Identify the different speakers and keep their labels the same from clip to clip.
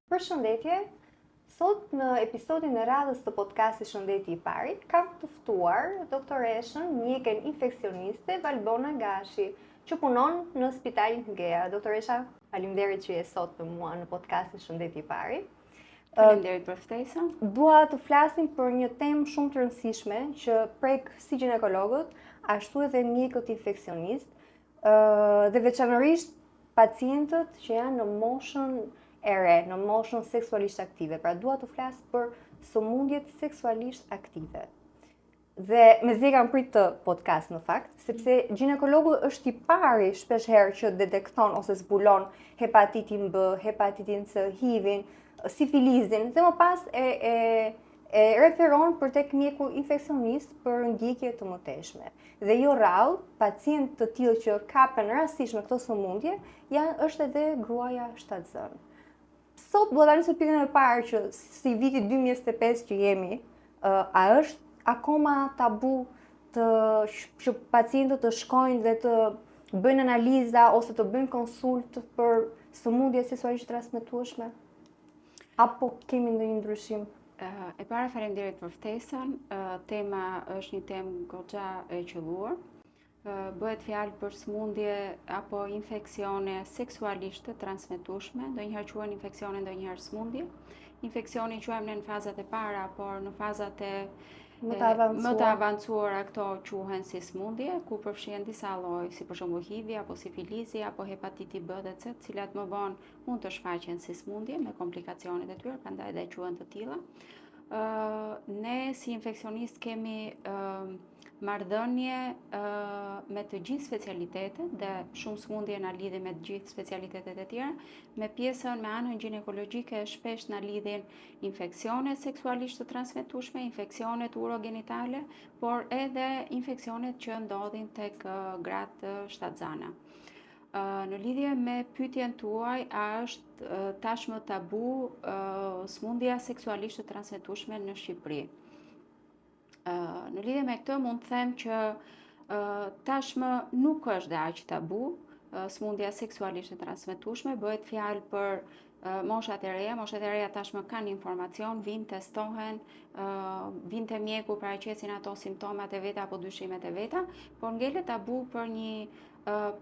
Speaker 1: Përshëndetje, sot në episodin e radhës të podcastit Shëndeti i Pari, kam të ftuar doktoreshën mjeken infeksioniste Valbona Gashi, që punon në Spitalin Gea. Doktoresha, faleminderit që je sot me mua në podcastin Shëndeti i Pari.
Speaker 2: Faleminderit për ftesën.
Speaker 1: Dua të flasim për një temë shumë të rëndësishme që prek si ginekologët, ashtu edhe mjekët infeksionistë, dhe veçanërisht pacientët që janë në moshën e re, në moshën seksualisht aktive. Pra dua të flas për sëmundjet seksualisht aktive. Dhe mezi kam prit të podcast në fakt, sepse ginekologu është i pari shpesh herë që detekton ose zbulon hepatitin B, hepatitin C, HIV-in, sifilizin, dhe më pas e referon për tek mjeku infeksionist për ndjekje të mëtejshme. Dhe jo rrallë, pacient të tillë që kapen rastisht me këto sëmundje, është edhe gruaja shtatzën. Sot do ta nisë pikën e parë që si viti 2025 që jemi, a është akoma tabu që pacientët të shkojnë dhe të bëjnë analiza ose të bëjnë konsult për sëmundje seksualisht transmetueshme? Apo kemi ndonjë ndryshim?
Speaker 2: E para faleminderit për ftesën. Tema është një temë goxha e qelluar. Bëhet fjalë për sëmundje apo infeksione seksualisht të transmetueshme, ndonjëherë quhen infeksione, ndonjëherë sëmundje. Infeksionin quajmë në fazat e para, por në fazat më të avancuara këto quhen si sëmundje, ku përfshihen disa lloje, si për shembull HIV apo sifilizi apo hepatiti B dhe C, të cilat më vonë mund të shfaqen si sëmundje me komplikacionet e tyre, prandaj edhe quhen të tilla. Ne si infeksionist kemi marrëdhënie me të gjithë specialitetet dhe shumë sëmundje na lidhin me të gjithë specialitetet e tjera. Me pjesën me anën ginekologjike shpesh na lidhin infeksionet seksualisht të transmetueshme, infeksionet urogenitale, por edhe infeksionet që ndodhin tek gratë shtatzana. Në lidhje me pyetjen tuaj, a është tashmë tabu sëmundja seksualisht të transmetueshme në Shqipëri? Në lidhje me këtë mund të them që tashmë nuk është dhe aq tabu sëmundja seksualisht e transmetueshme, bëhet fjalë për moshat e reja tashmë kanë informacion, vinë testohen, vinë te mjeku, paraqesin ato simptomat e veta apo dyshimet e veta, por ngelet tabu për një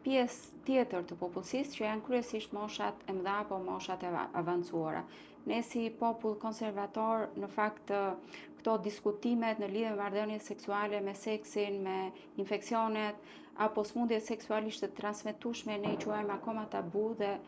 Speaker 2: pjesë tjetër të popullsisë që janë kryesisht moshat e mëdha apo moshat e avancuara. Ne si popull konservator, në fakt këto diskutimet në lidhje me marrëdhëniet seksuale, me seksin, me infeksionet apo sëmundjet seksualisht të transmetueshme ne i quajmë akoma tabu dhe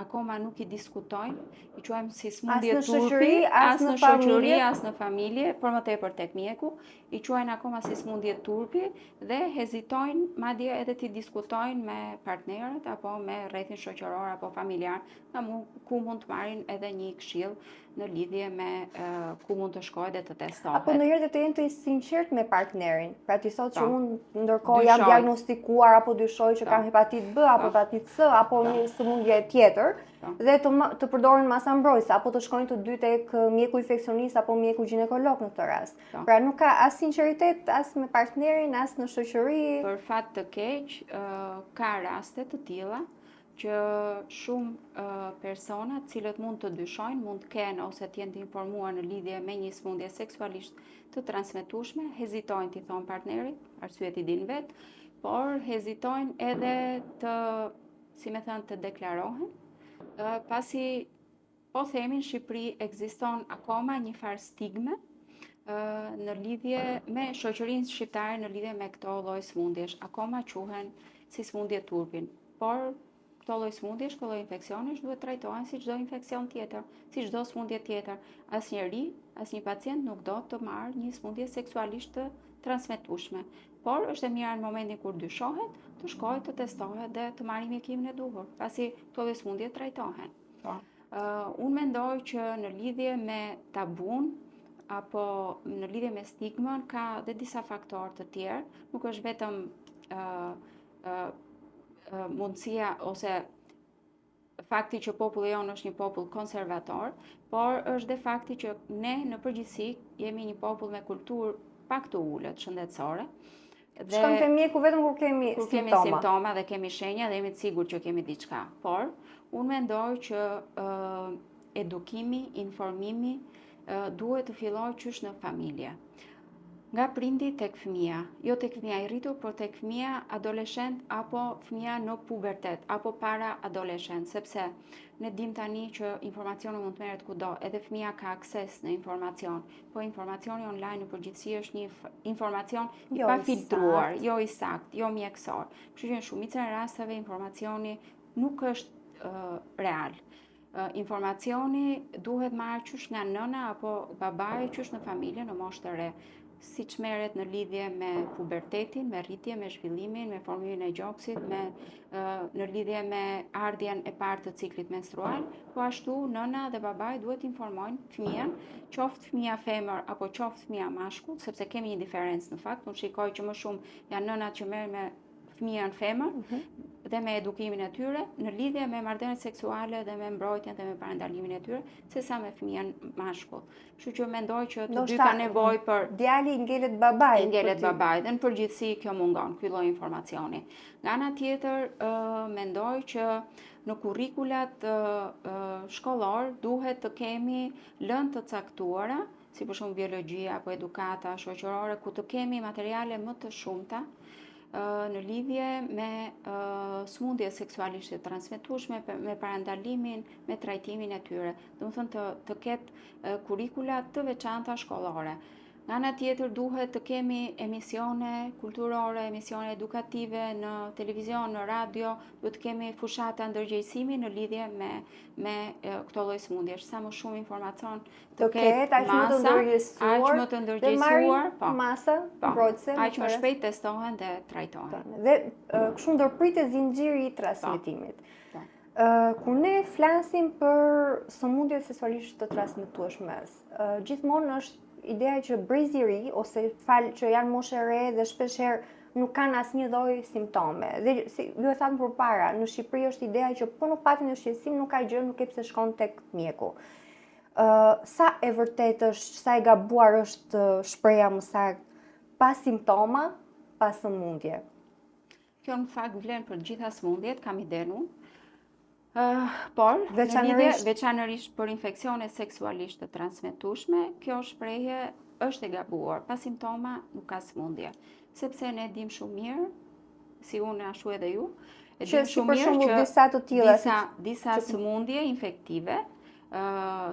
Speaker 2: akoma nuk i diskutojnë, i quajmë si sëmundje turpi, as në shoqëri, as në familje, por më tepër tek mjeku, i quajnë akoma si sëmundje turpi dhe hezitojnë madje edhe të diskutojnë me partnerët apo me rrethin shoqëror apo familjar, ku mund të marrin edhe një këshill në lidhje me ku mund të shkojë dhe të testohet.
Speaker 1: Apo ndonjëherë të jenë të sinqert me partnerin. Pra ti thotë që unë ndërkohë jam diagnostikuar apo dyshoj që kam hepatit B apo hepatit C apo një sëmundje tjetër dhe të përdorin masa mbrojtëse apo të shkojnë të dy tek mjeku infeksionist apo mjeku ginekolog në këtë rast. Pra nuk ka as sinqeritet as me partnerin, as në shoqëri.
Speaker 2: Për fat të keq, ka raste të tilla që shumë persona cilët mund të dyshojnë, mund të kenë ose të jenë të informuar në lidhje me një sëmundje seksualisht të transmetueshme, hezitojnë t'i thonë partnerit, arsyet i din vet, por hezitojnë edhe të deklarohen, pasi po themi në Shqipëri ekziston akoma një farë stigme në lidhje me shoqërinë shqiptare në lidhje me këto lloj sëmundjesh, akoma quhen si sëmundje turpin, por këto lloj sëmundjesh, këto lloj infeksionesh duhet trajtohen si çdo infeksion tjetër, si çdo sëmundje tjetër. Asnjë pacient nuk do të marrë një sëmundje seksualisht të transmetueshme, por është e mira në momentin kur dyshohet, të shkojë të testohet dhe të marrë mjekimin e duhur, pasi këto lloj sëmundje trajtohen. Unë mendoj që në lidhje me tabun apo në lidhje me stigmën ka dhe disa faktorë të tjerë, nuk është vetëm mundësia ose fakti që populli jonë është një popull konservator, por është dhe fakti që ne në përgjithësi jemi një popull me kulturë pak të ulët shëndetësore,
Speaker 1: Shkojmë te mjeku vetëm kur kemi
Speaker 2: simptoma dhe kemi shenja dhe jemi të sigurt që kemi diçka. Por unë mendoj që edukimi, informimi duhet të fillojë qysh në familje. Nga prindi tek fëmia, jo tek fëmia i rritur, por tek fëmia adoleshent apo fëmia në pubertet apo para adoleshent, sepse ne dim tani që informacioni mund të merret kudo, edhe fëmia ka akses në informacion, po informacioni online në përgjithësi është një informacion
Speaker 1: Jo
Speaker 2: pa
Speaker 1: i
Speaker 2: filtruar,
Speaker 1: sakt.
Speaker 2: jo i sakt, jo mjekësor. Kështu që në shumicën e rasteve informacioni nuk është real. Informacioni duhet marrë qysh nga nëna apo babai qysh në familje në moshë të re, siç merret në lidhje me pubertetin, me rritje, me zhvillimin, me formimin e gjoksit, në lidhje me ardhjen e parë të ciklit menstrual, po ashtu nëna dhe babai duhet informojnë fëmijën, qoftë fëmia femër apo qoftë fëmia mashkull, sepse kemi një diferencë në fakt. Unë shikoj që më shumë janë nënat që merren me fëmijën femër dhe me edukimin e tyre në lidhje me marrëdhëniet seksuale dhe me mbrojtjen dhe me parandalimin e tyre, sesa me fëmijën mashkull. Kështu që mendoj që të dy ka nevojë për
Speaker 1: djali i ngelet babait.
Speaker 2: Dhe në përgjithësi kjo mungon, ky lloj informacioni. Nga ana tjetër, mendoj që në kurrikulat shkollor duhet të kemi lëndë të caktuara, si për shembull biologjia apo edukata shoqërore, ku të kemi materiale më të shumta në lidhje me sëmundje seksualisht të transmetueshme, me parandalimin, me trajtimin e tyre. Domethënë të ketë kurrikula të veçanta shkollore. Nga ana tjetër duhet të kemi emisione kulturore, emisione edukative në televizion, në radio, duhet të kemi fushata ndërgjegjësimi në lidhje me këto lloj sëmundjesh. Sa më shumë informacion të ketë masa, aq më të ndërgjegjësuar,
Speaker 1: masa mbrojtëse,
Speaker 2: aq më shpejt testohen dhe trajtohen.
Speaker 1: Dhe kështu ndërpritet zinxhiri i transmetimit. Kur ne flasim për sëmundjet seksualisht të transmetueshme, gjithmonë është ideja që brezi i ri ose fal që janë moshë e re dhe shpeshherë nuk kanë asnjë lloj simptome. Dhe si ju e tham përpara, në Shqipëri është ideja që po nuk pati në shqetësim nuk ka gjë, nuk e pse shkon tek mjeku. Sa e vërtetë është, sa e gabuar është shpreha më saktë pa simptoma, pa sëmundje?
Speaker 2: Kjo në fakt vlen për të gjitha sëmundjet, kam idenë. Por, veçanërisht për infeksione seksualisht të transmetueshme, kjo shprehje është e gabuar. Pa simptoma nuk ka sëmundje. Sepse ne dim shumë mirë, si unë ashtu edhe ju,
Speaker 1: që si për shembull
Speaker 2: disa sëmundje infektive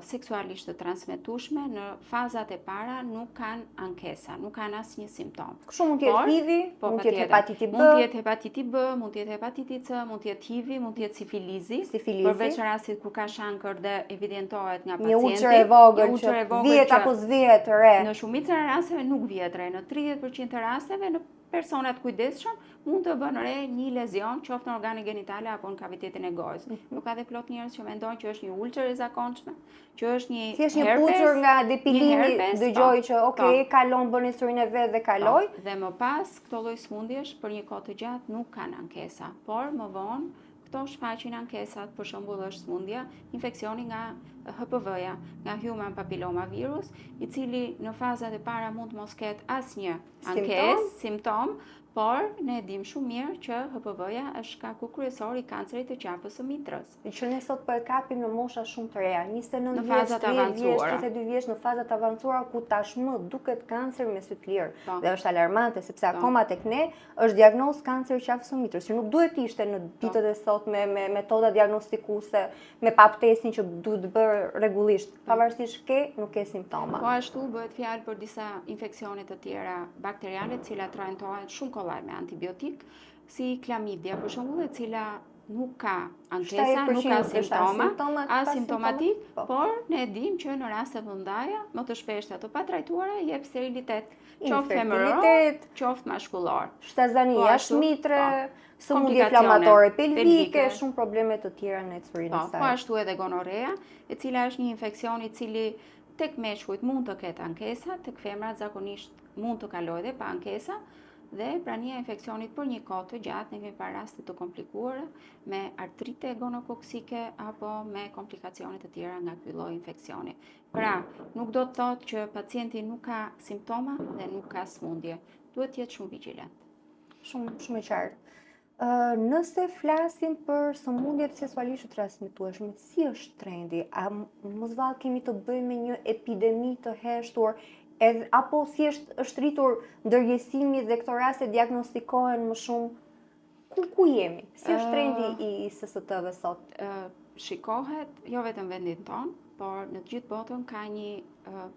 Speaker 2: seksualisht të transmetueshme në fazat e para nuk kanë ankesa, nuk kanë asnjë simptom.
Speaker 1: Kështu mund të jetë HIV, mund të jetë hepatiti B,
Speaker 2: mund të jetë hepatiti B, mund të jetë hepatiti C, mund të jetë HIV, mund të jetë sifilizi, përveç rastit kur ka shankër dhe evidentohet nga pacienti.
Speaker 1: Një uçër e vogël që vihet apo zvihet re.
Speaker 2: Në shumicën e rasteve nuk vihet re, në 30% e rasteve në personat kujdesshëm mund të bënë re një lezion, qoftë në organet genitale apo në kavitetin e gojës. Por ka dhe plot njerëz që mendojnë që është një ulcer e zakonshme, që është një herpes,
Speaker 1: një pucër nga depilimi, dëgjoj që kalon, bën historinë e vet dhe kaloi.
Speaker 2: Dhe më pas këto lloj sëmundjesh për një kohë të gjatë nuk kanë ankesa, por më vonë këto shfaqin ankesat, për shembull është sëmundja, infeksioni nga HPV-ja, nga human papilloma virus, i cili në fazat e para mund të mos ketë asnjë ankesë, simptom, por ne dim shumë mirë që HPV-ja është shkaku kryesor i kancerit të qafës së mitrës.
Speaker 1: Që ne sot po e kapim në mosha shumë të reja, 29
Speaker 2: në fazat avancuara,
Speaker 1: 32 vjeç në fazat avancuara ku tashmë duket kancer me sy të lirë. Dhe është alarmante sepse akoma tek ne është diagnozë kancer qafës së mitrës, që nuk duhet ishte në ditët e sot me metoda diagnostikuese, me pap testin që duhet bërë rregullisht, pavarësisht nuk ke simptoma.
Speaker 2: Po ashtu bëhet fjalë për disa infeksione të tjera bakteriale, të cilat trajtohen shumë me antibiotik, si klamidia për shembull, e cila nuk ka ankesa, nuk ka simptoma, asimptomatik, por ne dim që në raste të mëdha, më të shpeshta të patrajtuara, jep sterilitet, qoftë femëror, qoftë mashkullor.
Speaker 1: Shtazania jashmitre, sëmundje inflamatore pelvike, shumë probleme të tjera në ecurinë e saj.
Speaker 2: Po ashtu edhe gonorea, e cila është një infeksion i cili tek meshkujt mund të ketë ankesa, tek femrat zakonisht mund të kalojë dhe pa ankesa. Dhe prania e infeksionit për një kohë të gjatë ne kemi parë raste të komplikuara me artrite gonokoksike apo me komplikacione të tjera nga ky lloj infeksioni. Pra, nuk do të thotë që pacienti nuk ka simptoma dhe nuk ka sëmundje. Duhet të jetë shumë vigjilent.
Speaker 1: shumë e qartë. Nëse flasim për sëmundjet seksualisht të transmetueshme, si është trendi? A mos vallë kemi të bëjmë me një epidemi të heshtur, apo thjesht është rritur ndërgjegjësimi dhe këto raste diagnostikohen më shumë? Ku jemi? Si është trendi i SST-ve sot?
Speaker 2: Shikohet jo vetëm vendin tonë, por në të gjithë botën ka një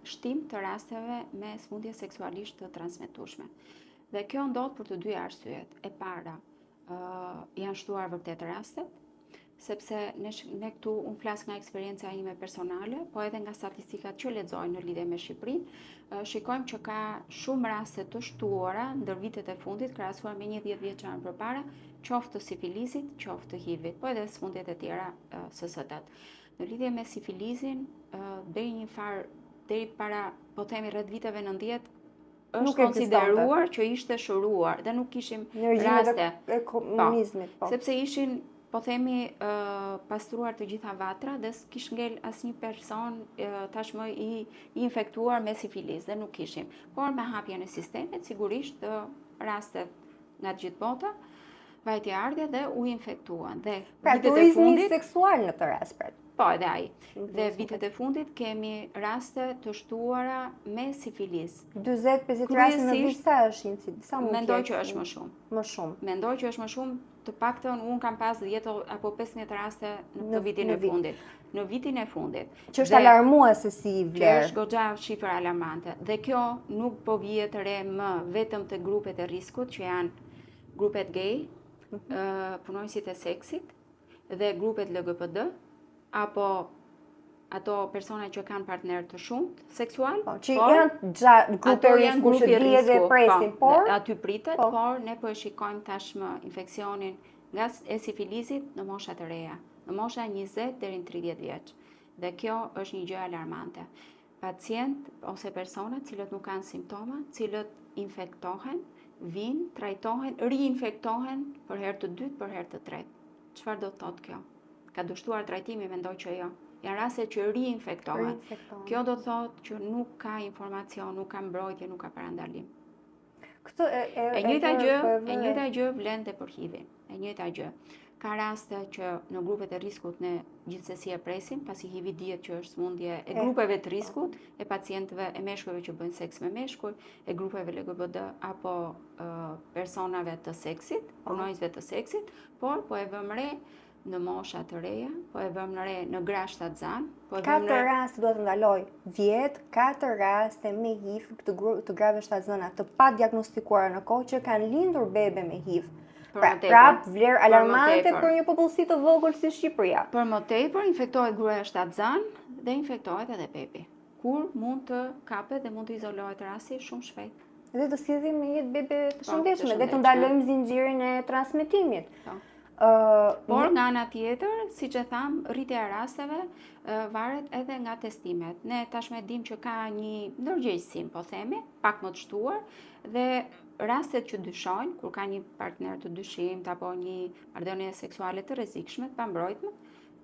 Speaker 2: shtim të rasteve me sëmundje seksualisht të transmetueshme. Dhe kjo ndodh për të dy arsyet. E para, janë shtuar vërtet rastet, sepse ne këtu, unë flas nga eksperienca ime personale, po edhe nga statistikat që lexoj në lidhje me Shqipërinë, shikojmë që ka shumë raste të shtuara ndër vitet e fundit krahasuar me një 10 vjeçar përpara, qoftë të sifilisit, qoftë të HIV-it, po edhe sëmundjet e tjera SST-t. Në lidhje me sifilisin, deri para, po themi, rreth viteve 90, është konsideruar që ishte shëruar dhe nuk kishim raste
Speaker 1: e komunizmit,
Speaker 2: sepse ishin, po themi, pastruar të gjitha vatra dhe s'kish ngel asnjë person tashmë i infektuar me sifilis dhe nuk kishim. Por me hapjen e sistemit, sigurisht rastet nga të gjithë bota vajti ardhje dhe u infektuan. Dhe
Speaker 1: pra turizmi seksual në të rast,
Speaker 2: po edhe ai. Dhe vitet e fundit kemi raste të shtuara me sifilis.
Speaker 1: 40-50 raste në vit, sa është incident?
Speaker 2: Mendoj që është më shumë.
Speaker 1: Më shumë.
Speaker 2: Mendoj që është më shumë, të paktën unë kam pas 10 apo 15 raste në vitin e fundit. Në vitin e fundit.
Speaker 1: Që është alarmuese si vlerë.
Speaker 2: Që është goxha shifër alarmante. Dhe kjo nuk po vihet re më vetëm të grupet e riskut, që janë grupet gay, punonjësit e seksit dhe grupet LGBT, apo ato persona që kanë partner të shumt seksual,
Speaker 1: që janë grupe risku që bie dhe presin, por
Speaker 2: aty pritet, por ne po e shikojmë tashmë infeksionin nga e sifilisit në mosha të reja, në mosha 20 deri në 30 vjeç. Dhe kjo është një gjë alarmante. Pacient ose persona cilët nuk kanë simptoma, cilët infektohen, vinë, trajtohen, riinfektohen për herë të dytë, për herë të tretë. Çfarë do të thotë kjo? Ka dështuar trajtimi, mendoj që jo. Janë raste që riinfektohen. Kjo do të thotë që nuk ka informacion, nuk ka mbrojtje, nuk ka parandalim. E njëjta gjë vlen dhe për HIV-in. E njëjta gjë. Ka raste që në grupet e riskut ne gjithsesi e presim, pasi HIV dihet që është sëmundje e grupeve të riskut, e pacientëve e meshkujve që bëjnë seks me meshkuj, e grupeve LGBT apo personave të seksit, punonjësve të seksit, por po e vëmë re në mosha të reja, po e vëmë re në grashta të zanë.
Speaker 1: 4 raste do të ndaloj. 4 raste me HIV të grave shtatzëna të pa diagnostikuara në kohë që kanë lindur bebe me HIV. Pra vlerë alarmante për një popullsi të vogël si Shqipëria.
Speaker 2: Për më tepër infektohet gruaja shtatzënë dhe infektohet edhe bebi. Kur mund të kapet dhe mund të izolohet rasti shumë shpejt.
Speaker 1: Dhe të sillim me jetë bebe të shëndetshme dhe të ndalojmë zinxhirin e transmetimit.
Speaker 2: Por nga ana tjetër, siç e tham, rritja e rasteve varet edhe nga testimet. Ne tashmë dim që ka një ndërgjegjësim, po themi, pak më të shtuar, dhe rastet që dyshojnë, kur ka një partner të dyshimt apo një marrëdhënie seksuale të rrezikshme, të pambrojtme,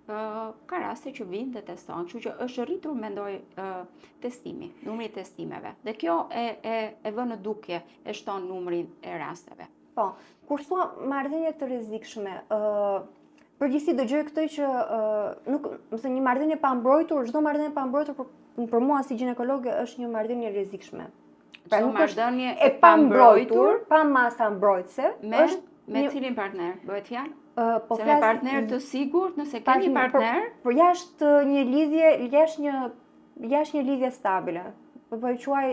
Speaker 2: ka raste që vinë dhe testohen, kështu që është rritur, mendoj, testimi, numri i testimeve. Dhe kjo e vë në dukje, e shton numrin e rasteve.
Speaker 1: Po, kur thua marrëdhënie të rrezikshme, përgjithësi dëgjoj këtë që një marrëdhënie pa mbrojtur, çdo marrëdhënie pa mbrojtur për mua si ginekologe është një marrëdhënie e rrezikshme.
Speaker 2: Pra nuk është e pa mbrojtur,
Speaker 1: pa masa mbrojtëse,
Speaker 2: me cilin partner bëhet fjalë? Se me partner të sigurt, nëse ke një partner,
Speaker 1: por jashtë një lidhje stabile. Po e quaj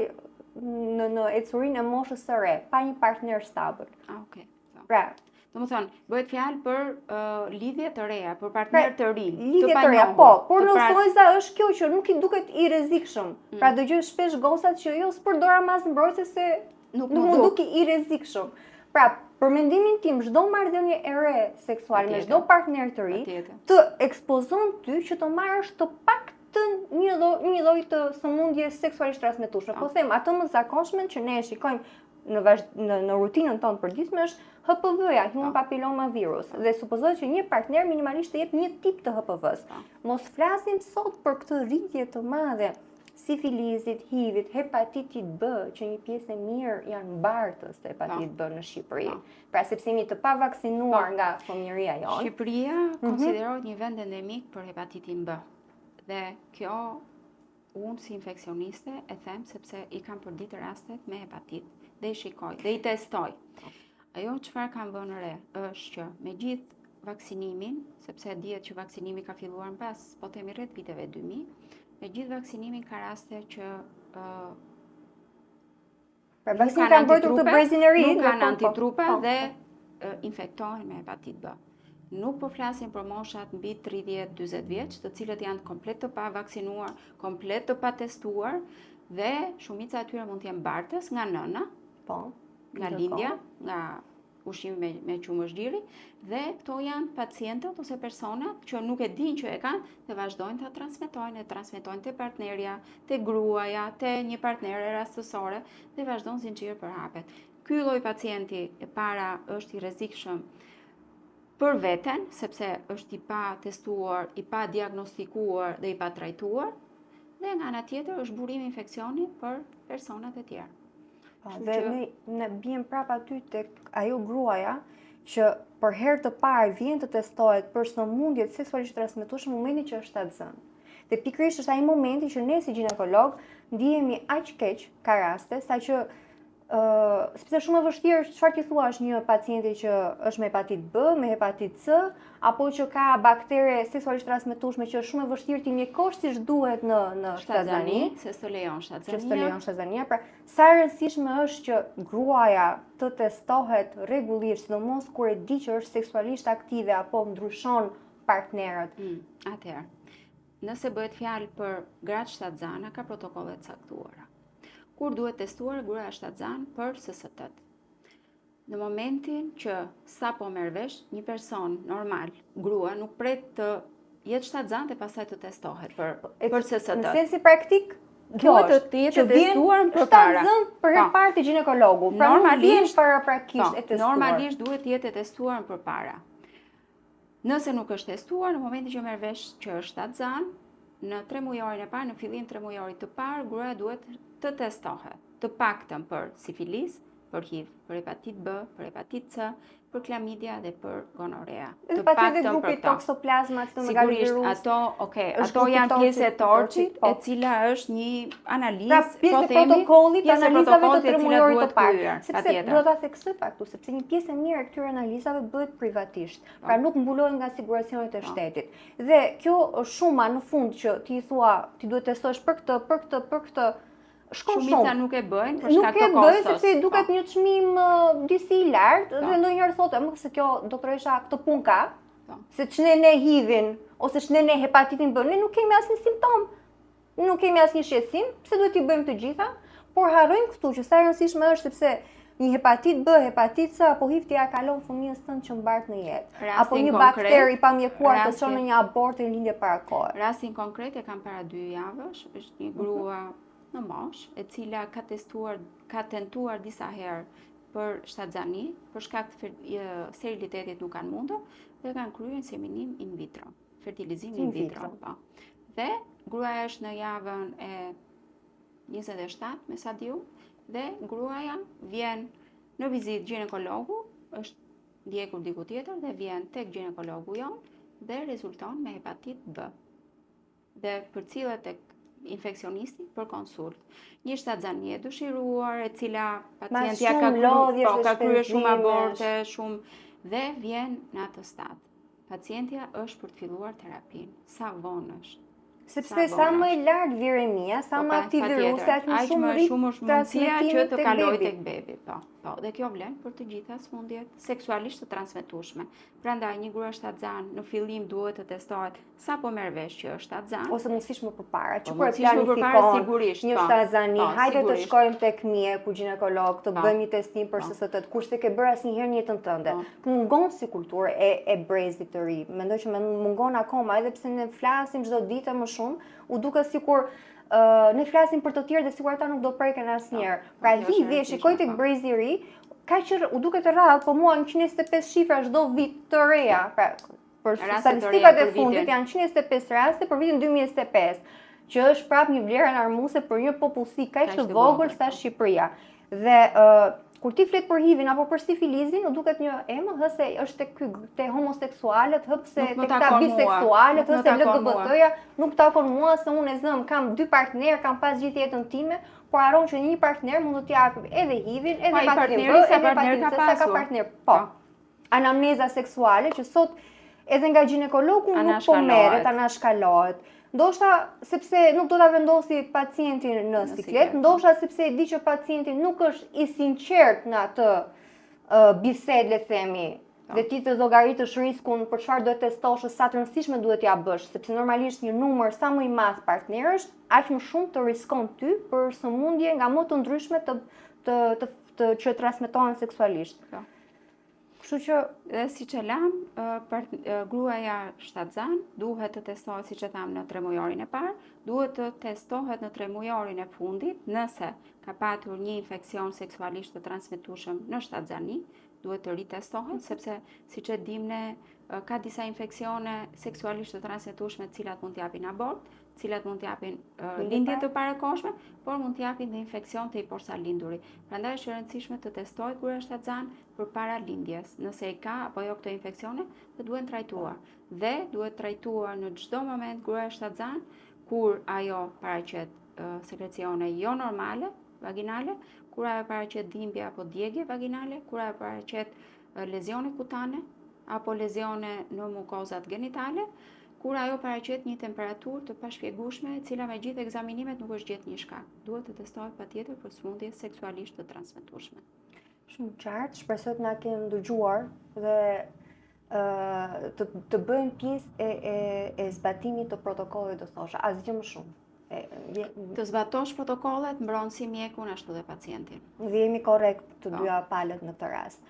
Speaker 1: në ecurinë e moshës së re, pa një partner stabil.
Speaker 2: Okay.
Speaker 1: Pra,
Speaker 2: domethënë, bëhet fjalë për lidhje të reja, për partner të ri,
Speaker 1: lidhje të reja, po, por në thonjza është kjo që nuk i duket i rrezikshëm. Pra dëgjoj shpesh gosat që jo s'përdora masë mbrojtëse se nuk më duk i rrezikshëm. Pra, për mendimin tim, çdo marrëdhënie e re seksuale me çdo partner të ri të ekspozon ty që të marrësh të paktën një lloj të sëmundjes seksualisht transmetueshme. Po them, atë më zakonshme që ne e shikojmë në rutinën tonë përditshme është HPV-ja, human papilloma virus, dhe supozohet që një partner minimalisht të jep një tip të HPV-s. Mos flasim sot për këtë rritje të madhe sifilizit, HIV-it, hepatitit B, që një pjesë e mirë janë mbartës të hepatitit B në Shqipëri. Pra sepse jemi të pavaksinuar nga fëmijëria jonë.
Speaker 2: Shqipëria konsiderohet një vend endemik për hepatitin B. Dhe kjo unë si infeksioniste e them sepse i kam përditë rastet me hepatit dhe i shikoj dhe i testoj. Ajo çfarë kam vënë re është që me gjithë vaksinimin, sepse dihet që vaksinimi ka filluar pas, po themi rreth viteve 2000, me gjithë vaksinimin ka raste që
Speaker 1: pra vaksinë kanë bërë këtë brezinëri,
Speaker 2: nuk kanë antitrupe dhe infektohen me hepatit B. Nuk po flasim për moshat mbi 30-40 vjeç, të cilët janë komplet të pavaksinuar, komplet të patestuar dhe shumica e tyre mund të jenë mbartës nga nëna, nga lindja, nga ushqimi me qumëshdiri, dhe këto janë pacientët ose personat që nuk e dinë që e kanë dhe vazhdojnë të transmetojnë te partnerja, te gruaja, te një partnere rastësore dhe vazhdojnë zinxhir për hapet. Ky lloj pacienti e para është i rrezikshëm për veten, sepse është i pa testuar, i pa diagnostikuar dhe i pa trajtuar, dhe nga ana tjetër është burim infeksioni për personat e tjerë.
Speaker 1: Dhe ne biem prap aty tek ajo gruaja që për herë të parë vjen të testohet për sëmundjet seksualisht transmetueshme në momentin që është atzën. Dhe pikërisht është ai momenti që ne si ginekolog ndihemi aq keq ka raste saqë sepse shumë e vështirë çfarë ti thua është një pacienti që është me hepatit B, me hepatit C, apo që ka baktere seksualisht transmetueshme që është shumë e vështirë ti mjekosh siç duhet në shtazani,
Speaker 2: se s'të lejon
Speaker 1: shtazania. Pra, sa e rëndësishme është që gruaja të testohet rregullisht, sidomos kur e di që është seksualisht aktive apo ndryshon partnerët.
Speaker 2: Atëherë, nëse bëhet fjalë për gratë shtatzana, ka protokolle të caktuara. Kur duhet testuar gruaja shtatzan për SST-t. Në momentin që sapo merr vesh një person normal, grua nuk pret të jetë shtatzan dhe pastaj të testohet për SST.
Speaker 1: Në sensi praktik, kjo
Speaker 2: është të jetë testuar përpara.
Speaker 1: Shtatzan për herë parë te ginekologu, pra normalisht paraprakisht e testuar.
Speaker 2: Normalisht duhet të jetë testuar përpara. Nëse nuk është testuar, në momentin që merr vesh që është shtatzan, në 3 mujorin e parë, në fillim 3 mujorit të parë, gruaja duhet të testohet, të paktën për sifilis, për HIV, për hepatit B, për hepatit C, për klamidia dhe për gonorea.
Speaker 1: Të paktën për grupi toksoplazma,
Speaker 2: sigurisht, ato janë pjesë e torçit, e cila është një analizë,
Speaker 1: pjesë e protokollit, analizave të 3 mujorit të parë. Sepse do ta theksoj pak këtu, sepse një pjesë e mirë e këtyre analizave bëhet privatisht. Pra nuk mbulohen nga siguracionet e shtetit. Dhe kjo shuma në fund që ti thua, ti duhet testosh për këtë,
Speaker 2: shumica nuk e bëjnë për shkak të kostos.
Speaker 1: Nuk e bëjnë sepse duket një çmim disi i lartë dhe ndonjëherë thotë, "Më se kjo doktoresha këtë punë ka, se ç'ne ne HIV-in ose ç'ne ne hepatitin B, ne nuk kemi asnjë simptom, nuk kemi asnjë shqetësim, pse duhet i bëjmë të gjitha?" Por harrojmë këtu që sa e rëndësishme është sepse një hepatit B, hepatit C apo HIV ja kalon fëmijës tënd që mbart në jetë, apo një bakter i pamjekuar të çon në një abort në lindje para kohe.
Speaker 2: Rastin konkret e kam para 2 javësh, është një grua në mosh, e cila ka tentuar disa herë për shtatzani, për shkak të sterilitetit nuk kanë mundur, dhe kanë kryer inseminim in vitro, fertilizim in vitro. Dhe gruaja është në javën e 27, me sa diu, dhe gruaja vjen në vizitë ginekologu, është ndjekur diku tjetër dhe vjen tek ginekologu jon dhe rezulton me hepatit B. Dhe për cilët tek infeksionisti për konsult. Një shtatzanie e dëshiruar, e cila pacientja ka kryer shumë aborte, dhe vjen në atë stad. Pacientja është për të filluar terapinë. Sa vonë është?
Speaker 1: Sepse sa më e lartë viremia, sa më aktiv virusi, aq më shumë
Speaker 2: është mundësia që të kalojë tek bebi. Po, dhe kjo vlen për të gjitha sëmundjet seksualisht të transmetueshme. Prandaj një grua shtatzan në fillim duhet të testohet sapo merr vesh që është shtatzan,
Speaker 1: ose mundësisht më përpara, që kur e planifikon një shtatzani, hajde të shkojmë tek mjeku ginekolog, të bëjmë një testim për SST, kurse ke bërë asnjëherë në jetën tënde. Mungon si kulturë e brezit të ri. Mendoj që mungon akoma, edhe pse ne flasim çdo ditë më shumë, u duket sikur ne flasim për të tjerë dhe sikur ata nuk do preken asnjëherë. Pra hivi, shikoj tek brezi i ri, kaq u duket e rrallë, po mua 125 shifra çdo vit të reja. Pra për statistikat e fundit janë 125 raste për vitin 2025. që është prap një vlerë alarmuese për një popullsi kaq të vogël sa Shqipëria. Dhe kur ti flet për HIV-in apo për sifilizin, u duket një se është te homoseksualet, se te këta biseksualet, se LGBT-ja, nuk takon mua se unë e zëm, kam 2 partner, kam pas gjithë jetën time, por haron që një partner mund të t'japë edhe HIV-in, edhe hepatitin B, edhe hepatitin C, sa ka partner. Po. Anamneza seksuale që sot edhe nga ginekologu nuk po merret, anashkalohet. Ndoshta sepse nuk do ta vendosi pacientin në siklet, ndoshta sepse e di që pacienti nuk është i sinqert në atë bisedë, le themi, dhe ti të llogaritësh riskun për çfarë do të testosh, sa të rëndësishme duhet t'ja bësh, sepse normalisht një numër sa më i madh partnerësh, aq më shumë të riskon ty për sëmundje nga më të ndryshme që transmetohen seksualisht. Kështu që,
Speaker 2: dhe siç e lam, gruaja shtatzan duhet të testohet, siç e tham, në 3 mujorin e parë, duhet të testohet në 3 mujorin e fundit, nëse ka patur një infeksion seksualisht të transmetueshëm në shtatzani, duhet të ritestohet, sepse siç e dim ne, ka disa infeksione seksualisht të transmetueshme të cilat mund t'japin abort, cilat mund t'japin lindje të parakohshme, por mund t'japin dhe infeksion të i porsa linduri. Prandaj është e rëndësishme të testohet gruaja shtatzan përpara lindjes. Nëse i ka apo jo këto infeksione, të duhen trajtuar. Dhe duhet trajtuar në çdo moment gruaja shtatzan kur ajo paraqet sekrecione jo normale, vaginale, kur ajo paraqet dhimbje apo djegje vaginale, kur ajo paraqet lezione kutane apo lezione në mukozat genitale, kur ajo paraqet një temperaturë të pashpjegueshme, e cila me gjithë ekzaminimet nuk është gjetë një shkak. Duhet të testohet patjetër për sëmundje seksualisht të transmetueshme.
Speaker 1: Shumë qartë, shpresoj të na kenë dëgjuar dhe të bëjmë pjesë e zbatimit të protokollit, do thosha, asgjë më shumë.
Speaker 2: Të zbatosh protokollet mbron si mjekun ashtu dhe pacientin.
Speaker 1: Dhe jemi korrekt të dyja palët në këtë rast.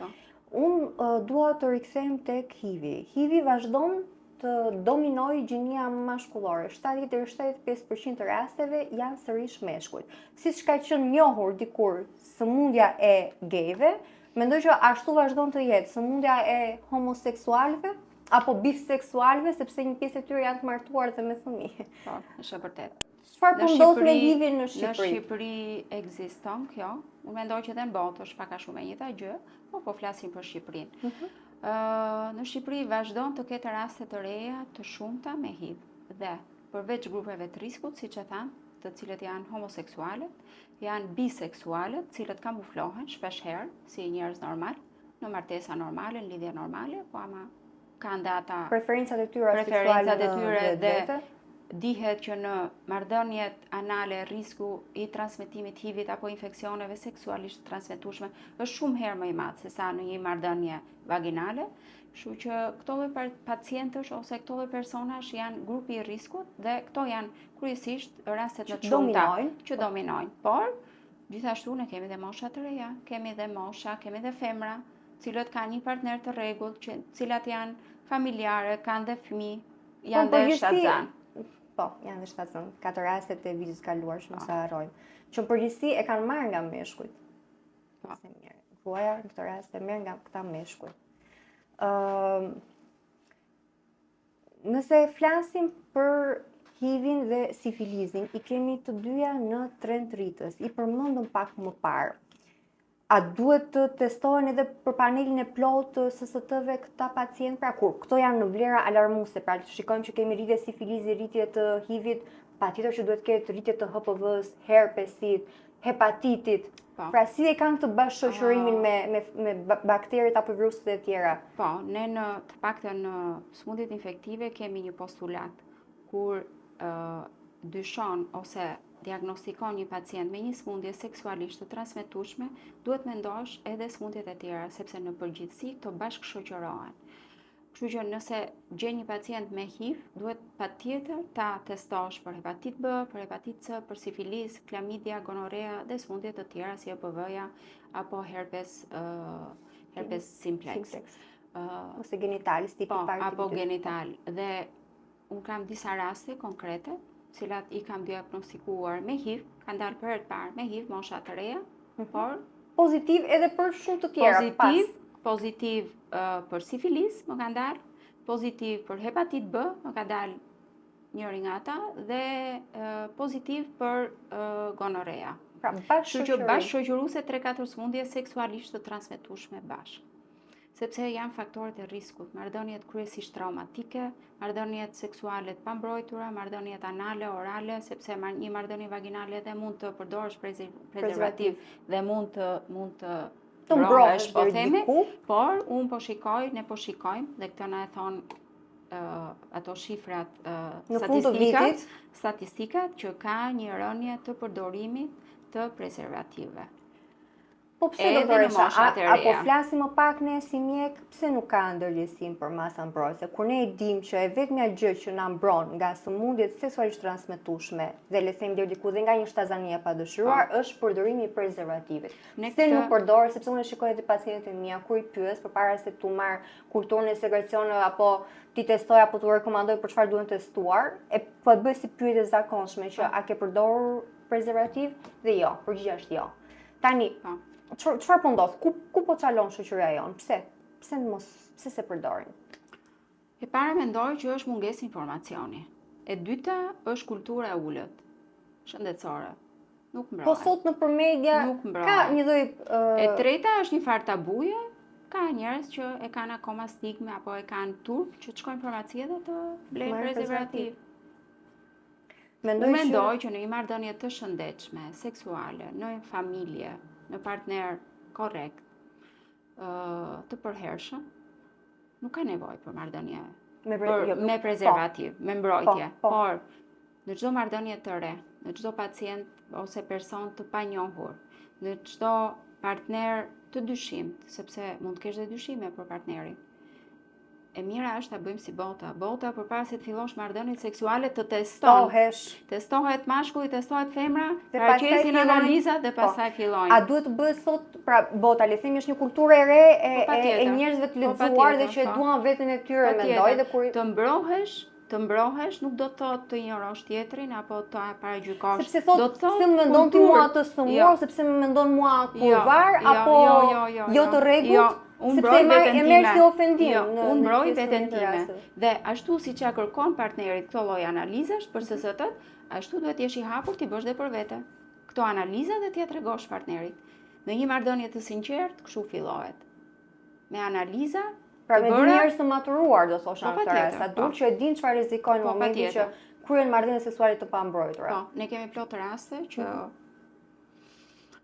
Speaker 1: Unë dua të rikthehem tek HIV-i. HIV-i vazhdon të dominojë gjinia mashkullore. 70-75% të rasteve janë sërish meshkujt. Siç ka qenë njohur dikur sëmundja e gejve, mendoj që ashtu vazhdon të jetë sëmundja e homoseksualëve apo biseksualëve, sepse një pjesë e tyre janë të martuar dhe me fëmijë.
Speaker 2: Po, është e vërtetë.
Speaker 1: Çfarë po ndodh me HIV-in në Shqipëri?
Speaker 2: Në Shqipëri ekziston kjo. Unë mendoj që edhe në botë është pak a shumë e njëjta gjë, po flasim për Shqipërinë. Në Shqipëri vazhdon të ketë raste të reja të shumta me HIV dhe përveç grupeve të riskut, siç e tham, të cilët janë homoseksualet, janë biseksualet, të cilët kamuflohen shpesh herë si njerëz normal, në martesa normale, në lidhje normale, po ama kanë dhe ata
Speaker 1: preferencat e tyre
Speaker 2: dhe dihet që në marrëdhëniet anale risku i transmetimit HIV-it apo infeksioneve seksualisht transmetueshme është shumë herë më i madh se sa në një marrëdhënie vaginale, kështu që këto lloj pacientësh ose këto lloj personash janë grupi i riskut dhe këto janë kryesisht rastet më të shumta që dominojnë. Por gjithashtu ne kemi dhe mosha të reja, kemi dhe femra, cilët kanë një partner të rregullt, cilat janë familjare, kanë dhe fëmijë, janë dhe shtatzan.
Speaker 1: Po, janë dhe shtatzan. Ka të rastet e vitit kaluar që mos e harrojmë. Që në përgjithësi e kanë marrë nga meshkujt. Gruaja në këtë rast e merr nga këta meshkuj. Nëse flasim për HIV-in dhe sifilizin, i kemi të dyja në trend rritës. I përmendëm pak më parë. A duhet të testohen edhe për panelin e plotë të SST-ve këta pacientë? Pra kur këto janë në vlera alarmuese, pra shikojmë që kemi rritje sifilizi, rritje të HIV-it, patjetër që duhet ketë rritje të HPV-s, herpesit, hepatitit. Pra si e kanë këtë bashkëshoqërimin me bakteriet apo viruset e tjera?
Speaker 2: Po, ne në të paktën në sëmundjet infektive kemi një postulat kur dyshon ose diagnostikon një pacient me një sëmundje seksualisht të transmetueshme, duhet mendosh edhe sëmundjet e tjera, sepse në përgjithësi këto bashkëshoqërohen. Kështu që nëse gjen një pacient me HIV, duhet patjetër ta testosh për hepatit B, për hepatit C, për sifilis, klamidia, gonorea dhe sëmundje të tjera si HPV-ja apo herpes simplex.
Speaker 1: Ose genitalis tipi parë.
Speaker 2: Apo genital. Dhe unë kam disa raste konkrete, cilat i kam diagnostikuar me HIV, kanë dalë për herë të parë me HIV, mosha të reja, por
Speaker 1: pozitiv edhe për shumë të tjera.
Speaker 2: Pozitiv për sifilis, më kanë dalë, pozitiv për hepatit B, më ka dalë njëri nga ata dhe pozitiv për gonorea.
Speaker 1: Pra,
Speaker 2: Kështu që bashkëshoqëruese 3-4 sëmundje seksualisht të transmetueshme bashkë. Sepse janë faktorët e riskut, marrëdhëniet kryesisht traumatike, marrëdhëniet seksuale të pambrojtura, marrëdhëniet anale, orale, sepse një marrëdhënie vaginale edhe mund të përdorësh prezervativ dhe mund të mbrohesh, po themi, por unë po shikoj, ne po shikojmë dhe këtë na e thonë ato shifrat statistikat që ka një rënje të përdorimit të prezervativëve.
Speaker 1: Po pse doktoresha, apo flasim më pak ne si mjek, pse nuk ka ndërgjegjësim për masa mbrojtëse, kur ne e dim që e vetmja gjë që na mbron nga sëmundjet seksualisht transmetueshme dhe le të them deri diku dhe nga një shtazania e padëshiruar është përdorimi i prezervativit. Pse nuk përdor, sepse unë shikoj edhe pacientët e mia kur i pyes përpara se tu marr kulturën e sekrecione apo ti testoj apo tu rekomandoj për çfarë duhen testuar, e po e bëj si pyetje zakonshme që a ke përdorur prezervativ dhe jo, përgjigjja është jo. Tani, çfarë po ndodh? Ku po çalon shoqëria jon? Pse? Pse se përdorin?
Speaker 2: E para mendoj që është mungesë informacioni. E dyta është kultura e ulët, shëndetësore. Nuk mbrohet.
Speaker 1: Po sot nëpër media ka një lloj
Speaker 2: E treta është një farë tabuje. Ka njerëz që e kanë akoma stigme apo e kanë turp që të shkojnë farmaci dhe të blejnë prezervativ. Mendoj që në një marrëdhënie të shëndetshme, seksuale, në familje, në partner korrekt, të përhershëm, nuk ka nevojë për marrëdhënie me prezervativ, me mbrojtje. Por në çdo marrëdhënie të re, në çdo pacient ose person të panjohur, në çdo partner të dyshimt, sepse mund të kesh dhe dyshime për partnerin. E mira është ta bëjmë si bota. Bota përpara se të fillosh marrëdhënie seksuale të testohet mashkulli, testohet femra, paraqesin analizat dhe pastaj fillojnë.
Speaker 1: A duhet të bëhet sot, pra bota, le të themi është një kulturë e re e njerëzve të lexuar dhe që e duan veten e tyre mendoj dhe kur
Speaker 2: të mbrohesh nuk do të thotë të injorosh tjetrin apo të paragjykosh.
Speaker 1: Sepse thotë se më mendon ti mua të sëmur, sepse më mendon mua kurvar apo jo të rregullt.
Speaker 2: Unë mbroj veten time.
Speaker 1: E merr si ofendim.
Speaker 2: Unë mbroj veten time. Dhe ashtu siç ja kërkon partnerit këto lloj analizash për SST-t, ashtu duhet të jesh i hapur ti bësh dhe për vete. Këto analiza dhe t'ia tregosh partnerit. Në një marrëdhënie të sinqertë, kështu fillohet. Me analiza.
Speaker 1: Pra me dy njerëz të maturuar, do thosha në këtë rast, adultë që e din çfarë rrezikojnë në momentin që kryen marrëdhënie seksuale të pambrojtura.
Speaker 2: Po, ne kemi plot raste që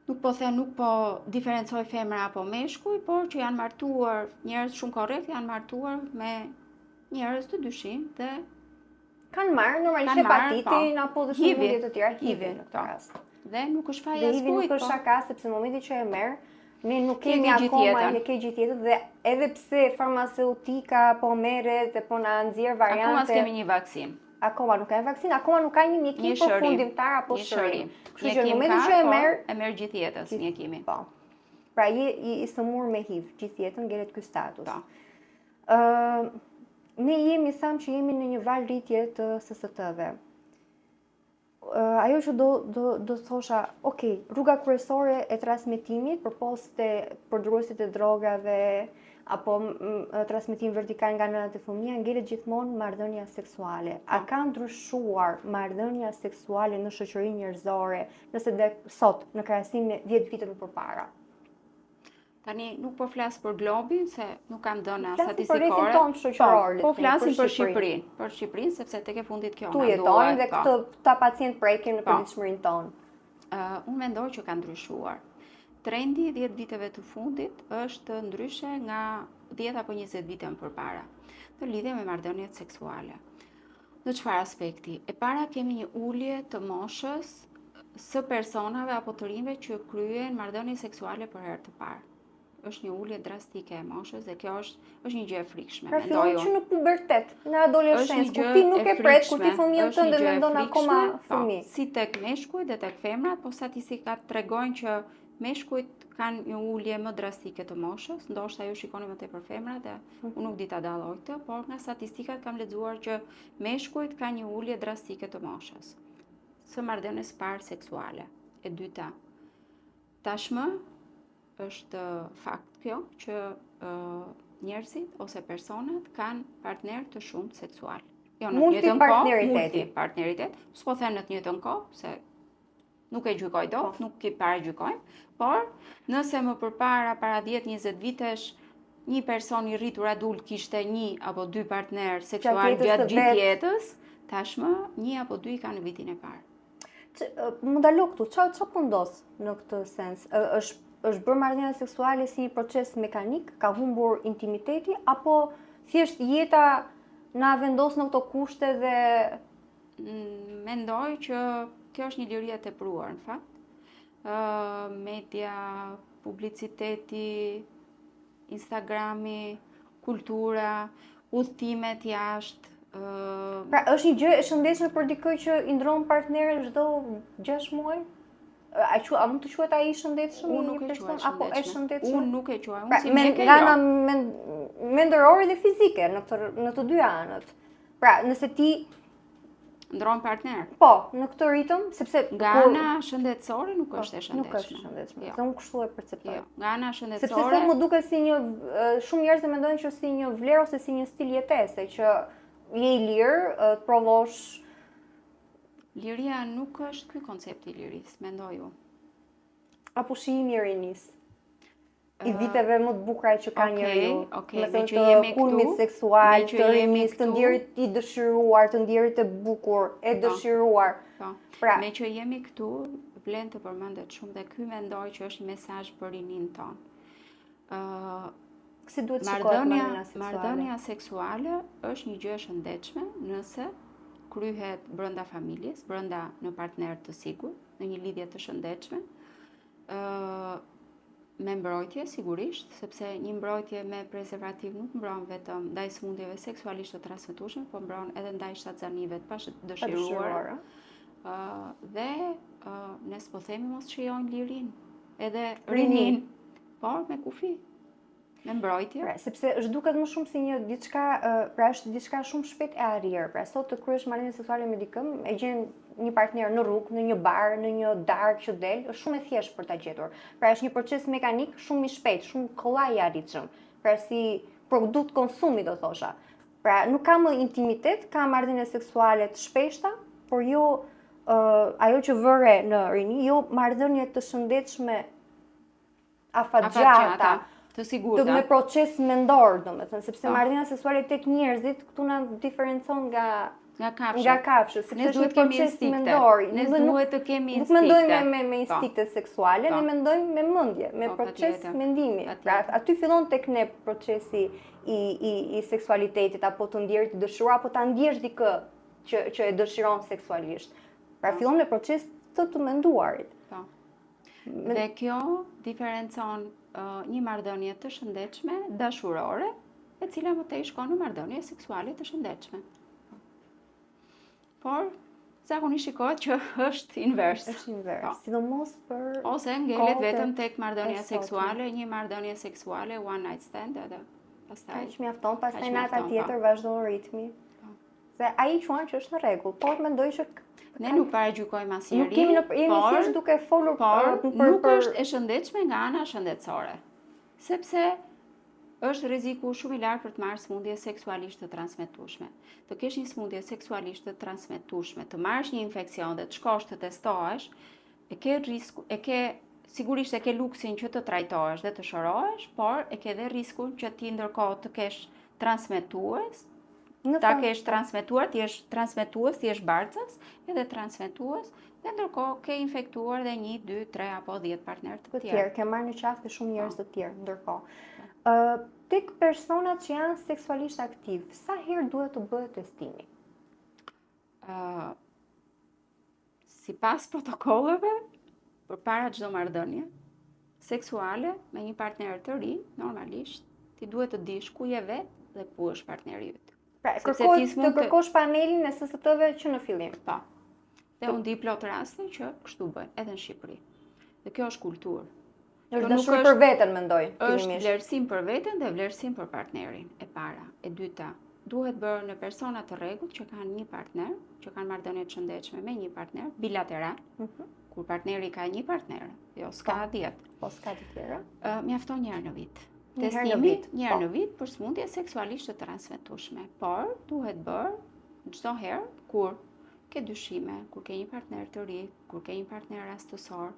Speaker 2: nuk po diferencoj femra apo meshkuj, por që janë martuar, njerëz shumë korrekt janë martuar me njerëz të dyshim dhe
Speaker 1: kanë marrë normalisht hepatitin apo dhe sëmundje të tjera, HIV-in në këtë rast.
Speaker 2: Dhe nuk është faja
Speaker 1: as kujt. Dhe nuk është shaka sepse në momentin që e merr, ne nuk kemi akoma një ke gjithë tjetër dhe edhe pse farmaceutika po merret dhe po na nxjerr variante.
Speaker 2: Akoma s'kemi një vaksinë.
Speaker 1: Akoma nuk ka vaksinë, akoma nuk ka një mjekim përfundimtar apo shërim.
Speaker 2: Kështu që në momentin që e merr gjithë jetës mjekimin.
Speaker 1: Po. Pra i sëmur me HIV, gjithë jetën ngjelet ky status. Ne thamë që jemi në një val rritje të SST-ve. Ajo që do thosha, rruga kryesore e transmetimit përposte përdorësit e drogave apo transmetim vertikal nga nënat e fëmijë ngjelet gjithmonë marrëdhënia seksuale. A ka ndryshuar marrëdhënia seksuale në shoqërinë njerëzore nëse dhe sot në krahasim me 10 vite më përpara?
Speaker 2: Tani nuk po flas për globin se nuk kam dhëna statistikore.
Speaker 1: Flasim për rrethin tonë shoqëror.
Speaker 2: Po flasim për Shqipërinë. Për Shqipërinë sepse tek e fundit kjo
Speaker 1: na duhet. Tu jetojmë dhe këta pacient prekim në përditshmërinë tonë.
Speaker 2: Unë mendoj që ka ndryshuar. Trendi 10 viteve të fundit është ndryshe nga 10 apo 20 vite më përpara. Në lidhje me marrëdhëniet seksuale. Në çfarë aspekti? E para kemi një ulje të moshës së personave apo të rinjve që kryen marrëdhënie seksuale për herë të parë. Është një ulje drastike e moshës dhe kjo është një gjë e frikshme.
Speaker 1: Pra fillon që në pubertet, në adoleshencë, kur ti nuk e pret, kur ti fëmijën tënde mendon akoma fëmijë.
Speaker 2: Si tek meshkujt dhe tek femrat, po statistikat tregojnë që meshkujt kanë një ulje më drastike të moshës, ndoshta ju shikoni më tepër femrat dhe unë nuk di ta dalloj këtë, por nga statistikat kam lexuar që meshkujt kanë një ulje drastike të moshës. Së marrëdhënies parë seksuale. E dyta, tashmë është fakt kjo që njerëzit ose personat kanë partner të shumtë seksual. Jo, në të njëjtën kohë,
Speaker 1: Multipartneriteti.
Speaker 2: multipartneritet. S'po them në të njëjtën kohë, se nuk e gjykoj dot, nuk i paragjykojmë, por nëse më përpara para 10-20 vitesh një person i rritur adult kishte 1 apo 2 partner seksual gjatë gjithë jetës, tashmë 1 apo 2 i ka në vitin e parë.
Speaker 1: Më ndalo këtu, çfarë po ndodh në këtë sens? Është bërë marrëdhënia seksuale si një proces mekanik, ka humbur intimiteti, apo thjesht jeta na vendos në këto kushte dhe
Speaker 2: Mendoj që kjo është një liri e tepruar në fakt. Media, publiciteti, Instagrami, kultura, udhëtimet jashtë.
Speaker 1: Pra është një gjë e shëndetshme për dikë që i ndron partnerin çdo 6 muaj? A mund të quhet ai i shëndetshëm?
Speaker 2: Unë nuk e quaj
Speaker 1: apo është shëndetshëm?
Speaker 2: Unë nuk e quaj,
Speaker 1: Pra,
Speaker 2: unë si mjeke
Speaker 1: nga
Speaker 2: jo.
Speaker 1: ana mendërore dhe fizike në të dy anët. Pra, nëse ti
Speaker 2: ndron partner.
Speaker 1: po, në këtë ritëm, sepse
Speaker 2: Nga ana shëndetësore nuk është e shëndetshme.
Speaker 1: nuk është e shëndetshme.
Speaker 2: Jo.
Speaker 1: Dhe unë kështu e perceptoj.
Speaker 2: Jo, nga ana
Speaker 1: Sepse
Speaker 2: shëndetësore.
Speaker 1: sot më duket si një shumë njerëz e mendojnë që si një vlerë ose si një stil jetese që je i lirë, të provosh.
Speaker 2: Liria nuk është ky koncepti i lirisë, mendoj unë.
Speaker 1: Apo shihimi i rinis. I viteve më të bukura që ka njeriu.
Speaker 2: Okej,
Speaker 1: Me
Speaker 2: me
Speaker 1: thënë
Speaker 2: që
Speaker 1: të
Speaker 2: jemi
Speaker 1: kulmit
Speaker 2: këtu,
Speaker 1: seksual,
Speaker 2: me që
Speaker 1: të
Speaker 2: jemi
Speaker 1: rinis, të
Speaker 2: këtu.
Speaker 1: ndjerit i dëshiruar, të ndjerit e bukur, e dëshiruar.
Speaker 2: Po.
Speaker 1: Pra,
Speaker 2: Me që jemi këtu, vlen të përmendet shumë dhe ky mendoj që është një mesazh për rinin ton.
Speaker 1: si duhet shikohet marrëdhënia seksuale?
Speaker 2: Marrëdhënia seksuale është një gjë e shëndetshme nëse kryhet brenda familjes, brenda në partner të sigurt, në një lidhje të shëndetshme. Me mbrojtje sigurisht, sepse një mbrojtje me prezervativ nuk mbron vetëm ndaj sëmundjeve seksualisht të transmetueshme, por mbron edhe ndaj shtatzanive të pashëdëshiruara. Dhe ne s'po themi mos shijojnë lirin, edhe rinin, por me kufi, me mbrojtje.
Speaker 1: Pra, sepse është duket më shumë si një diçka, pra është diçka shumë shpejt e arrirë. Pra sot të kryesh marrëdhënie seksuale me dikëm, e gjen një partner në rrugë, në një bar, në një darkë që del, është shumë e thjeshtë për ta gjetur. Pra është një proces mekanik shumë i shpejtë, shumë kollaj i arritshëm. Pra si produkt konsumi do thosha. Pra nuk ka më intimitet, ka marrëdhënie seksuale të shpeshta, por jo ajo që vëre në rini, jo marrëdhënie të shëndetshme afatgjata.
Speaker 2: Të sigurta.
Speaker 1: Me proces mendor, domethënë, sepse marrëdhënia seksuale tek njerëzit këtu na diferencon nga kafshët, sepse është një proces mendor.
Speaker 2: Ne duhet të kemi
Speaker 1: instinkte. Nuk mendojmë me instikte seksuale, ne mendojmë me mendje, me proces mendimi. Pra aty fillon tek ne procesi i seksualitetit apo të ndjerit të dëshiruar apo ta ndjesh dikë që e dëshiron seksualisht. Pra fillon me proces të menduarit.
Speaker 2: Po. Dhe kjo diferencon një marrëdhënie të shëndetshme, dashurore, e cila më tej shkon në marrëdhënie seksuale të shëndetshme. Por zakonisht shikohet që është invers.
Speaker 1: Është invers, sidomos për
Speaker 2: ose ngelet vetëm tek marrëdhënia seksuale, një marrëdhënie seksuale one night stand edhe pastaj.
Speaker 1: Kaq mjafton, pastaj nata tjetër vazhdon ritmi. Se ai quan që është në rregull, por mendoj që
Speaker 2: ne nuk paragjykojmë asnjëri.
Speaker 1: Nuk kemi jemi thjesht duke folur
Speaker 2: por nuk është e shëndetshme nga ana shëndetësore. Sepse është rreziku shumë i lartë për të marrë sëmundje seksualisht të transmetueshme. Të kesh një sëmundje seksualisht të transmetueshme, të marrësh një infeksion dhe të shkosh të testohesh, sigurisht e ke luksin që të trajtohesh dhe të shërohesh, por e ke edhe riskun që ti ndërkohë të kesh transmetues, ta kesh transmetuar, ti jesh transmetues, ti jesh barcës, edhe transmetues, dhe ndërkohë ke infektuar dhe 1, 2, 3 apo 10 partner të tjerë.
Speaker 1: Ke marrë në qafë shumë njerëz të tjerë ndërkohë. Tek personat që janë seksualisht aktiv, sa herë duhet të bëhet testimi?
Speaker 2: Sipas protokolleve, përpara çdo marrëdhënie seksuale me një partner të ri, normalisht ti duhet të dish ku je vetë dhe ku është partneri yt.
Speaker 1: Pra, të kërkosh panelin e SST-ve që në fillim.
Speaker 2: Po. Dhe unë di plot raste që kështu bëjnë, edhe në Shqipëri. Dhe kjo është kulturë.
Speaker 1: Është dashuri për veten, mendoj.
Speaker 2: Është vlerësim për veten dhe vlerësim për partnerin. E para, e dyta, duhet bërë në persona të rregullt që kanë një partner, që kanë marrëdhënie të shëndetshme me një partner bilateral, kur partneri ka një partner, jo s'ka 10.
Speaker 1: Po s'ka të tjera.
Speaker 2: Mjafton një herë në vit. Testimi një herë në vit për sëmundje seksualisht të transmetueshme, por duhet bërë çdo herë kur ke dyshime, kur ke një partner të ri, kur ke një partner rastësor,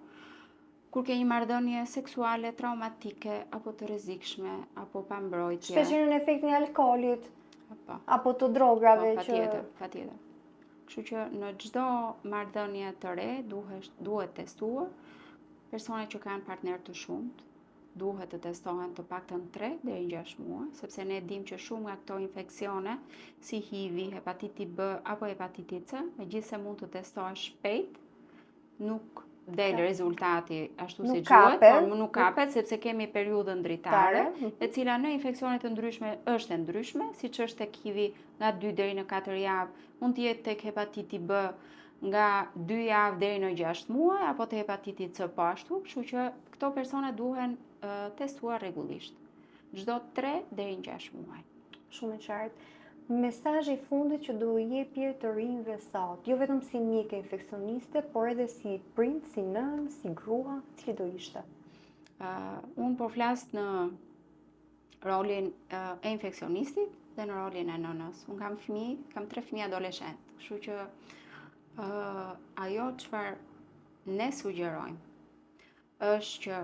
Speaker 2: kur ke një marrëdhënie seksuale traumatike apo të rrezikshme apo pa mbrojtje.
Speaker 1: Shpesh në efektin e alkoolit
Speaker 2: Po.
Speaker 1: apo të drogave
Speaker 2: Patjetër. Kështu që në çdo marrëdhënie të re duhet testuar. Personat që kanë partner të shumt duhet të testohen të paktën 3 deri në 6 muaj, sepse ne dimë që shumë nga këto infeksione, si HIV, hepatiti B apo hepatiti C, megjithëse mund të testohesh shpejt, nuk del rezultati ashtu si duhet, por nuk kapet sepse kemi periudhën dritare, e cila në infeksionet të ndryshme është e ndryshme, siç është tek HIV nga 2 deri në 4 javë, mund të jetë tek hepatiti B nga 2 javë deri në 6 muaj, apo te hepatiti C po ashtu, kështu që këto persona duhen testuar rregullisht. Çdo 3 deri në 6 muaj.
Speaker 1: Shumë e qartë. Mesazhi i fundit që do i jepje të rinjve sot, jo vetëm si mjeke infeksioniste, por edhe si prind, si nën, si grua, cili do ishte?
Speaker 2: Unë po flas në rolin e infeksionistit dhe në rolin e nënës. Unë kam 3 fëmijë adoleshent, kështu që ajo çfarë ne sugjerojmë është që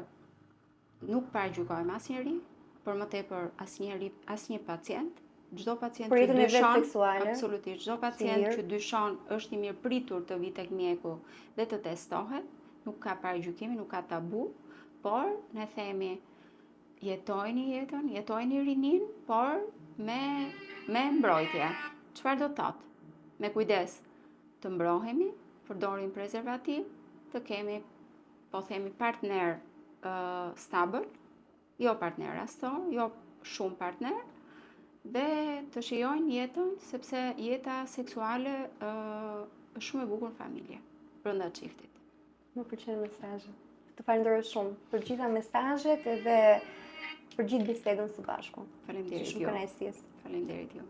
Speaker 2: nuk paragjykojmë asnjëri, por më tepër asnjë pacient. Çdo pacient që dyshon, absolutisht, çdo pacient që dyshon është i mirë pritur të vi tek mjeku dhe të testohet, nuk ka paragjykimi, nuk ka tabu, por ne themi jetojini jetën, jetojini rinin, por me mbrojtje. Çfarë do të thotë? Me kujdes, të mbrohemi, përdorim prezervativ, të kemi, po themi, partner stabël, jo partner rastësor, jo shumë partner, dhe të shijojnë jetën, sepse jeta seksuale është shumë e bukur në familje, brenda çiftit.
Speaker 1: Më pëlqen mesazhi. Të falenderoj shumë për gjitha mesazhet edhe për gjithë bisedën së bashku.
Speaker 2: Faleminderit ju.
Speaker 1: Shumë kënaqësi.
Speaker 2: Faleminderit ju.